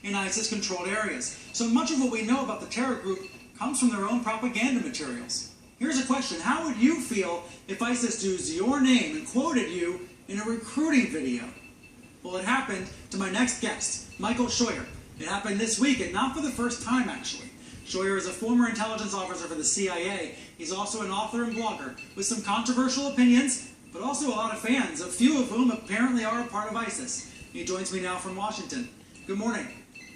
in ISIS-controlled areas. So much of what we know about the terror group comes from their own propaganda materials. Here's a question. How would you feel if ISIS used your name and quoted you in a recruiting video? Well, it happened to my next guest, Michael Scheuer. It happened this week, and not for the first time, actually. Scheuer is a former intelligence officer for the CIA. He's also an author and blogger with some controversial opinions, but also a lot of fans, a few of whom apparently are a part of ISIS. He joins me now from Washington. Good morning.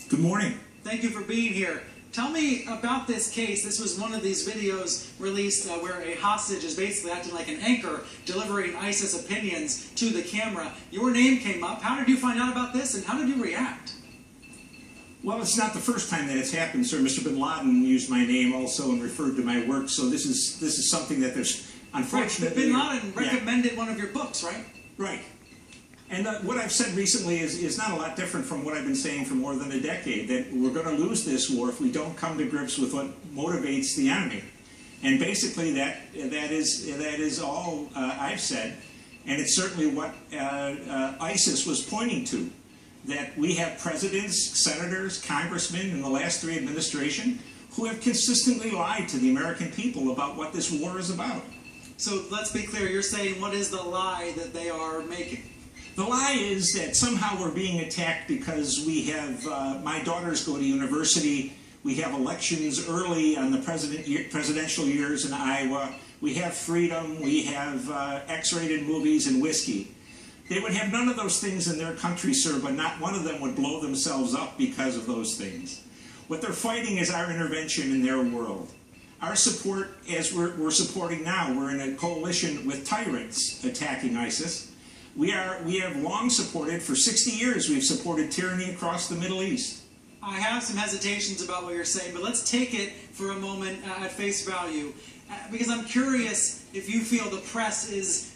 Good morning. Thank you for being here. Tell me about this case. This was one of these videos released where a hostage is basically acting like an anchor, delivering ISIS opinions to the camera. Your name came up. How did you find out about this, and how did you react? Well, it's not the first time that it's happened, sir. Mr. bin Laden used my name also and referred to my work, so this is something that there's, unfortunately... Right, bin Laden recommended one of your books, right? Right. And what I've said recently is not a lot different from what I've been saying for more than a decade, that we're going to lose this war if we don't come to grips with what motivates the enemy. And basically that is all I've said, and it's certainly what ISIS was pointing to. That we have presidents, senators, congressmen in the last three administrations who have consistently lied to the American people about what this war is about. So let's be clear, you're saying what is the lie that they are making? The lie is that somehow we're being attacked because we have, my daughters go to university, we have elections early on the presidential years in Iowa, we have freedom, we have X-rated movies and whiskey. They would have none of those things in their country, sir, but not one of them would blow themselves up because of those things. What they're fighting is our intervention in their world. Our support, as we're supporting now, we're in a coalition with tyrants attacking ISIS. We have long supported, for 60 years, we've supported tyranny across the Middle East. I have some hesitations about what you're saying, but let's take it for a moment at face value. Because I'm curious if you feel the press is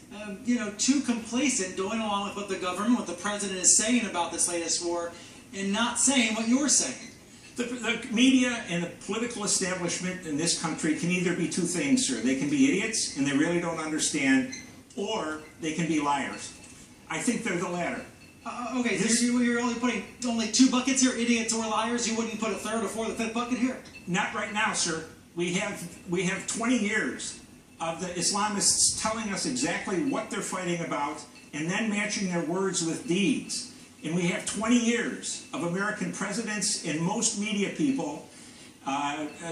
too complacent going along with what the government, what the president is saying about this latest war, and not saying what you're saying. The media and the political establishment in this country can either be two things, sir. They can be idiots, and they really don't understand, or they can be liars. I think they're the latter. Okay, so you're only putting two buckets here, idiots or liars? You wouldn't put a third, a fourth, a fifth bucket here? Not right now, sir. We have 20 years of the Islamists telling us exactly what they're fighting about and then matching their words with deeds. And we have 20 years of American presidents and most media people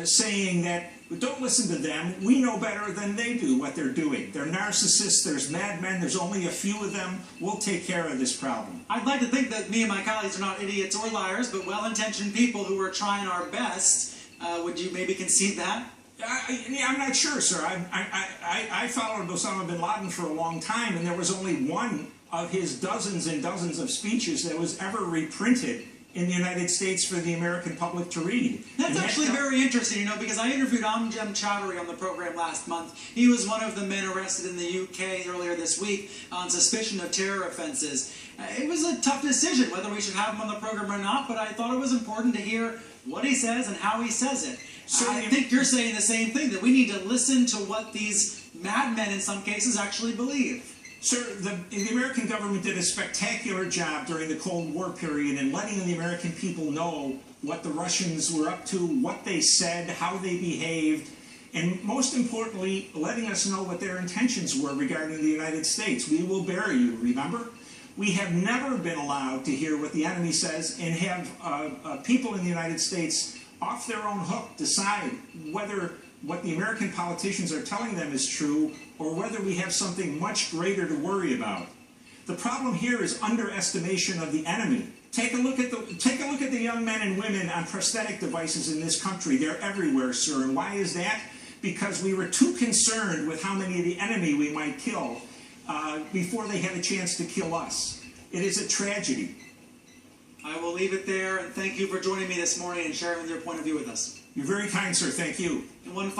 saying that, don't listen to them, we know better than they do what they're doing. They're narcissists, there's madmen, there's only a few of them, we'll take care of this problem. I'd like to think that me and my colleagues are not idiots or liars, but well-intentioned people who are trying our best. Would you maybe concede that? I'm not sure, sir. I followed Osama bin Laden for a long time, and there was only one of his dozens and dozens of speeches that was ever reprinted in the United States for the American public to read. That's actually very interesting, because I interviewed Amjad Chowdhury on the program last month. He was one of the men arrested in the UK earlier this week on suspicion of terror offenses. It was a tough decision whether we should have him on the program or not, but I thought it was important to hear what he says and how he says it. I think you're saying the same thing, that we need to listen to what these madmen in some cases actually believe. Sir, the American government did a spectacular job during the Cold War period in letting the American people know what the Russians were up to, what they said, how they behaved, and most importantly, letting us know what their intentions were regarding the United States. We will bury you, remember? We have never been allowed to hear what the enemy says and have people in the United States off their own hook decide whether what the American politicians are telling them is true or whether we have something much greater to worry about. The problem here is underestimation of the enemy. Take a look at the young men and women on prosthetic devices in this country. They're everywhere, sir. And why is that? Because we were too concerned with how many of the enemy we might kill before they had a chance to kill us. It is a tragedy. I will leave it there, and thank you for joining me this morning and sharing your point of view with us. You're very kind, sir. Thank you. And one